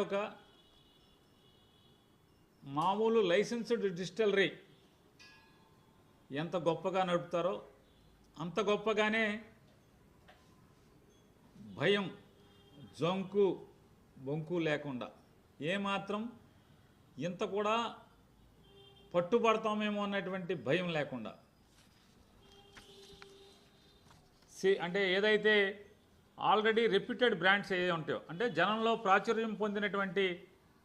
ఒక మామూలు licensed distillery ఎంత గొప్పగా నడుపుతారో అంత గొప్పగానే భయం, జంకు బొంకు లేకుండా ఏమాత్రం ఇంత కూడా పట్టుబడతామేమో అన్నటువంటి భయం లేకుండా అంటే ఏదైతే ఆల్రెడీ రెప్యూటెడ్ బ్రాండ్స్ ఏ ఉంటాయో, అంటే జనంలో ప్రాచుర్యం పొందినటువంటి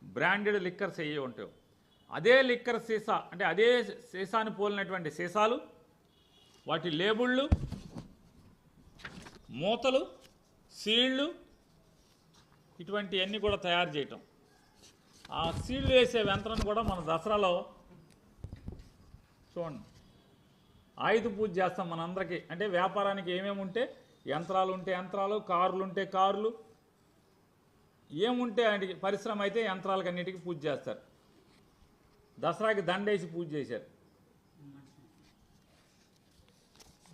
బ్రాండెడ్ లిక్కర్స్ ఏ ఉంటాయో, అదే లిక్కర్ సీసా, అంటే అదే సీసాని పోలినటువంటి సీసాలు, వాటి లేబుళ్ళు, మూతలు, సీళ్ళు, ఇటువంటివన్నీ కూడా తయారు చేయటం. ఆ సీళ్ళు వేసే యంత్రం కూడా మన దసరాలో చూడండి ఆయుధ పూజ చేస్తాం మనందరికీ. అంటే వ్యాపారానికి ఏమేమి ఉంటే, యంత్రాలు ఉంటే యంత్రాలు, కార్లు ఉంటే కార్లు, ఏముంటే వాటికి పరిశ్రమ అయితే యంత్రాలకు అన్నిటికీ పూజ చేస్తారు. దసరాకి దండేసి పూజ చేశారు.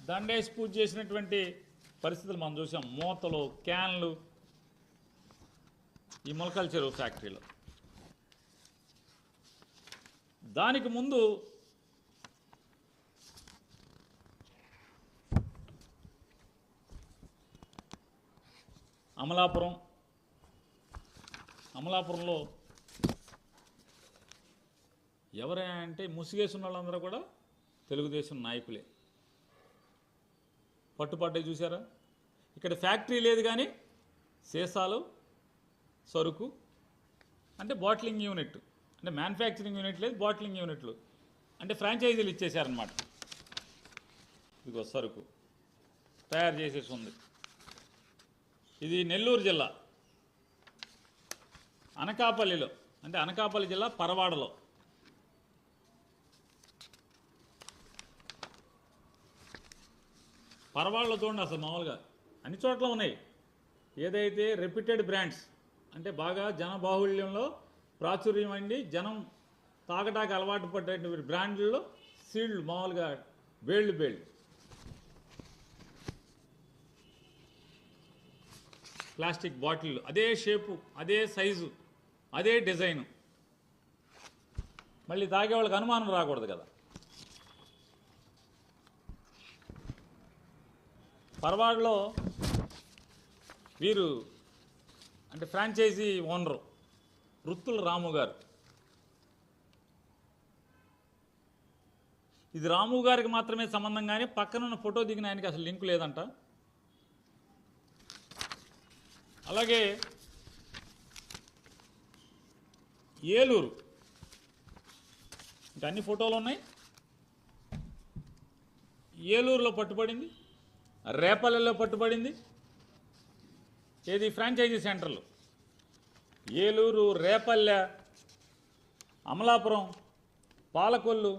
దండేసి పూజ చేసినటువంటి పరిస్థితులు మనం చూసాం. మూతలు, క్యాన్లు ఈ మొలకల చెరువు ఫ్యాక్టరీలో. దానికి ముందు అమలాపురంలో ఎవరే అంటే ముసుగేసిన వాళ్ళందరూ కూడా తెలుగుదేశం నాయకులే. పట్టుపడ్డాయి చూసారా. ఇక్కడ ఫ్యాక్టరీ లేదు కానీ సీసాలు, సరుకు, అంటే బాటిలింగ్ యూనిట్, అంటే మ్యానుఫ్యాక్చరింగ్ యూనిట్ లేదు, బాటిలింగ్ యూనిట్లు, అంటే ఫ్రాంచైజీలు ఇచ్చేశారనమాట. ఇదిగో సరుకు తయారు చేసేసి ఉంది. ఇది నెల్లూరు జిల్లా అనకాపల్లిలో, అంటే అనకాపల్లి జిల్లా పరవాడలో. పరవాడలో చూడండి, అసలు మామూలుగా అన్ని చోట్ల ఉన్నాయి. ఏదైతే రెప్యూటెడ్ బ్రాండ్స్, అంటే బాగా జనబాహుళ్యంలో ప్రాచుర్యం అండి, జనం తాగటానికి అలవాటు పడేటువంటి బ్రాండ్లలో సీళ్ళు, మామూలుగా బేళ్ళు, ప్లాస్టిక్ బాటిల్, అదే షేపు, అదే సైజు, అదే డిజైను. మళ్ళీ తాగేవాళ్ళకి అనుమానం రాకూడదు కదా. పరవాడలో వీరు అంటే ఫ్రాంచైజీ ఓనరు రుత్తుల రాము గారు. ఇది రాము గారికి మాత్రమే సంబంధం, కానీ పక్కనున్న ఫోటో దిగిన ఆయనకి అసలు లింకు లేదంట. అలాగే ఏలూరు, ఇంకా అన్ని ఫోటోలు ఉన్నాయి. ఏలూరులో పట్టుబడింది, రేపల్లెలో పట్టుబడింది. ఏది ఫ్రాంచైజీ సెంటర్లు ఏలూరు, రేపల్లె, అమలాపురం, పాలకొల్లు,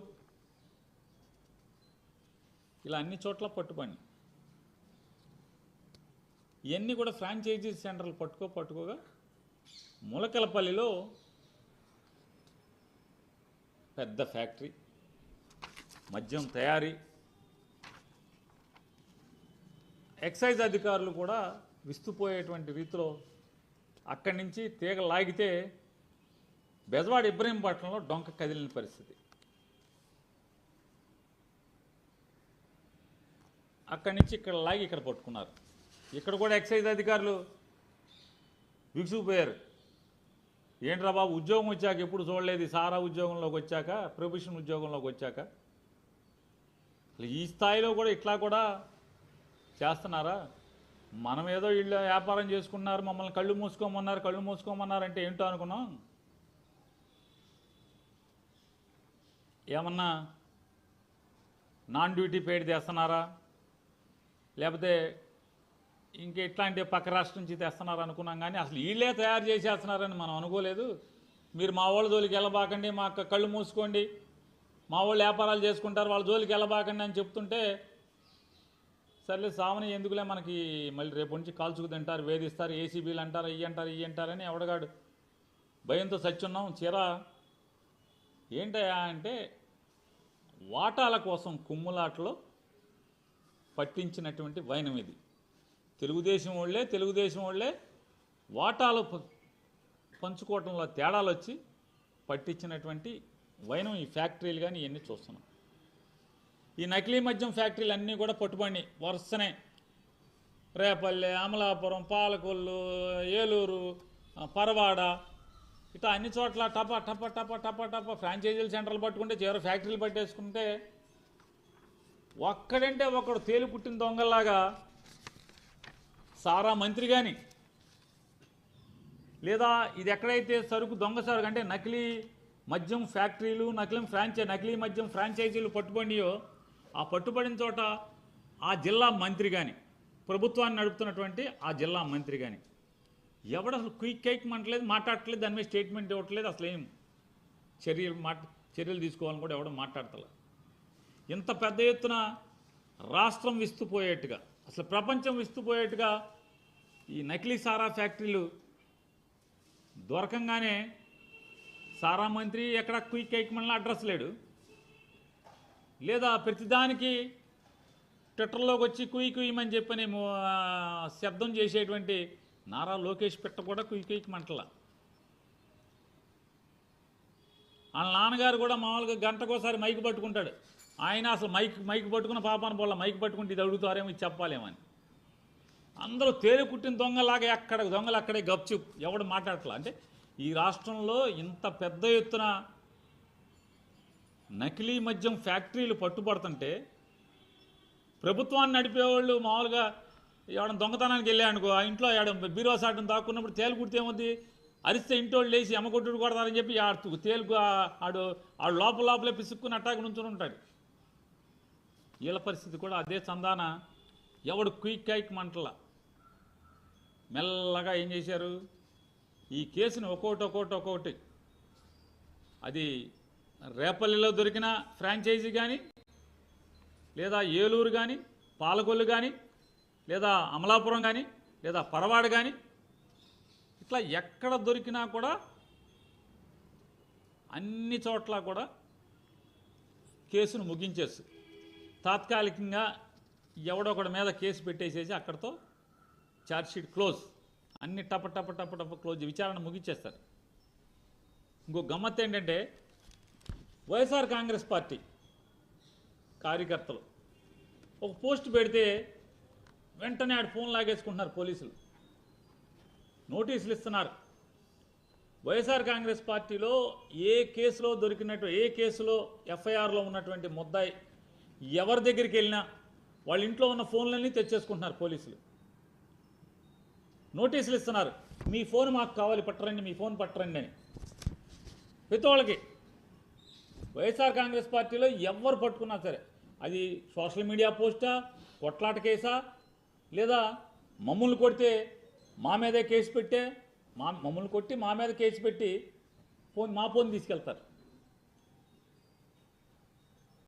ఇలా అన్ని చోట్ల పట్టుబడి. ఇవన్నీ కూడా ఫ్రాంచైజీ సెంటర్లు పట్టుకోగా ములకలపల్లిలో పెద్ద ఫ్యాక్టరీ, మద్యం తయారీ. ఎక్సైజ్ అధికారులు కూడా విస్తుపోయేటువంటి రీతిలో అక్కడి నుంచి తీగ లాగితే బెజవాడ ఇబ్రహీంపట్నంలో డొంక కదిలిన పరిస్థితి. అక్కడి నుంచి ఇక్కడ లాగి ఇక్కడ పట్టుకున్నారు. ఇక్కడ కూడా ఎక్సైజ్ అధికారులు విసుగుపోయారు. ఏంట్రా బాబు, ఉద్యోగం వచ్చాక ఎప్పుడు చూడలేదు, సారా ఉద్యోగంలోకి వచ్చాక, ప్రొఫెషన్ ఉద్యోగంలోకి వచ్చాక ఈ స్థాయిలో కూడా ఇట్లా కూడా చేస్తున్నారా? మనం ఏదో ఇళ్ళు వ్యాపారం చేసుకున్నారు, మమ్మల్ని కళ్ళు మూసుకోమన్నారు అంటే ఏంటో అనుకున్నాం. ఏమన్నా నాన్ డ్యూటీ పెయిడ్ తెస్తున్నారా, లేకపోతే ఇంక ఇట్లాంటి పక్క రాష్ట్రం నుంచి తెస్తున్నారు అనుకున్నాం. కానీ అసలు వీళ్ళే తయారు చేసేస్తున్నారని మనం అనుకోలేదు. మీరు మా వాళ్ళ జోలికి వెళ్ళబాకండి, మా కళ్ళు మూసుకోండి, మా వాళ్ళు వ్యాపారాలు చేసుకుంటారు, వాళ్ళ జోలికి వెళ్ళబాకండి అని చెప్తుంటే, సర్లే సావని ఎందుకులే మనకి మళ్ళీ రేపు నుంచి కాల్చుకు తింటారు, వేధిస్తారు, ఏసీబీలు అంటారు, ఇవి అంటారని ఎవడగాడు భయంతో సచ్చున్నాం. చీర ఏంటయా అంటే వాటాల కోసం కుమ్ములాటలో పట్టించినటువంటి వైనం ఇది. తెలుగుదేశం వాళ్ళే వాటాలు పంచుకోవటంలో తేడాలు వచ్చి పట్టించినటువంటి వైనం ఈ ఫ్యాక్టరీలు కానీ ఇవన్నీ చూస్తున్నాం. ఈ నకిలీ మద్యం ఫ్యాక్టరీలు అన్నీ కూడా పట్టుబడి వరుసనే రేపల్లె, అమలాపురం, పాలకొల్లు, ఏలూరు, పరవాడ ఇట్లా అన్ని చోట్ల టప టప టప టప టప ఫ్రాంచైజీల సెంటర్లు పట్టుకుంటే చివరి ఫ్యాక్టరీలు పట్టేసుకుంటే ఒక్కడంటే ఒకడు తేలు పుట్టిన దొంగల్లాగా సారా మంత్రి కానీ లేదా ఇది ఎక్కడైతే సరుకు దొంగ సరుకు అంటే నకిలీ మద్యం ఫ్యాక్టరీలు నకిలీ మద్యం ఫ్రాంచైజీలు పట్టుబడియో ఆ పట్టుబడిన చోట ఆ జిల్లా మంత్రి కానీ ప్రభుత్వాన్ని నడుపుతున్నటువంటి ఆ జిల్లా మంత్రి కానీ ఎవడు అసలు క్విక్ కేక్ మంటలేదు, మాట్లాడట్లేదు, దాని మీద స్టేట్మెంట్ ఇవ్వట్లేదు, అసలు ఏం చర్యలు తీసుకోవాలని కూడా ఎవడో మాట్లాడతలేదు. ఇంత పెద్ద ఎత్తున రాష్ట్రం విస్తుపోయేట్టుగా అసలు ప్రపంచం విస్తుపోయేట్టుగా ఈ నకిలీ సారా ఫ్యాక్టరీలు దొరకంగానే సారా మంత్రి ఎక్కడ క్విక్ కేక్ మండలం అడ్రస్ లేడు, లేదా ప్రతిదానికి ట్విట్టర్లోకి వచ్చి కుయ్యమని చెప్పని శబ్దం చేసేటువంటి నారా లోకేష్ పెట్ట కూడా కుయ్యకి మంటల. వాళ్ళ నాన్నగారు కూడా మామూలుగా గంటకోసారి మైక్ పట్టుకుంటాడు. ఆయన అసలు మైక్ పట్టుకున్న పాపాన పోల మైక్ పట్టుకుంటే ఇది అడుగుతారేమో ఇది చెప్పాలేమని. అందరూ తేలు కుట్టిన దొంగలాగా దొంగలు అక్కడే గప్చుప్, ఎవడు మాట్లాడట్లా. అంటే ఈ రాష్ట్రంలో ఇంత పెద్ద ఎత్తున నకిలీ మద్యం ఫ్యాక్టరీలు పట్టుబడుతుంటే ప్రభుత్వాన్ని నడిపేవాళ్ళు మామూలుగా ఎవడన్నా దొంగతనానికి వెళ్ళాయనుకో, ఆ ఇంట్లో బీరువా సాటం దాక్కున్నప్పుడు తేలు కుడితే ఏముంది, అరిస్తే ఇంటోళ్ళు లేచి ఎమ్మకొట్టుడు కొడతారని చెప్పి తేలుకు ఆడు లోపలే పిసుక్కుని అట్టాకి నుంచుని ఉంటాడు. వీళ్ళ పరిస్థితి కూడా అదే చందాన ఎవడు క్విక్ కైక్ మంటల మెల్లగా ఏం చేశారు, ఈ కేసుని ఒక్కొక్కటి అది రేపల్లిలో దొరికిన ఫ్రాంచైజీ కానీ లేదా ఏలూరు కానీ పాలకొల్లు కానీ లేదా అమలాపురం కానీ లేదా పరవాడ కానీ ఇట్లా ఎక్కడ దొరికినా కూడా అన్ని చోట్ల కూడా కేసును ముగించేసి తాత్కాలికంగా ఎవడొకడి మీద కేసు పెట్టేసేసి అక్కడితో ఛార్జ్షీట్ క్లోజ్, అన్ని టప క్లోజ్, విచారణ ముగించేస్తారు. ఇంకో గమ్మత్ ఏంటంటే వైఎస్ఆర్ కాంగ్రెస్ పార్టీ కార్యకర్తలు ఒక పోస్ట్ పెడితే వెంటనే ఆడు ఫోన్ లాగేసుకుంటున్నారు పోలీసులు, నోటీసులు ఇస్తున్నారు. వైఎస్ఆర్ కాంగ్రెస్ పార్టీలో ఏ కేసులో ఎఫ్ఐఆర్లో ఉన్నటువంటి ముద్దాయి ఎవరి దగ్గరికి వెళ్ళినా వాళ్ళ ఇంట్లో ఉన్న ఫోన్లన్నీ తెచ్చేసుకుంటున్నారు పోలీసులు. నోటీసులు ఇస్తున్నారు, మీ ఫోన్ మాకు కావాలి పట్టరండి, మీ ఫోన్ పట్టరండి అని. ప్రతి వాళ్ళకి వైఎస్ఆర్ కాంగ్రెస్ పార్టీలో ఎవరు పట్టుకున్నా సరే అది సోషల్ మీడియా పోస్టా, కొట్లాట కేసా, లేదా మమ్మల్ని కొడితే మా మీదే కేసు పెట్టే మమ్మల్ని కొట్టి మా మీద కేసు పెట్టి మా ఫోన్ తీసుకెళ్తారు.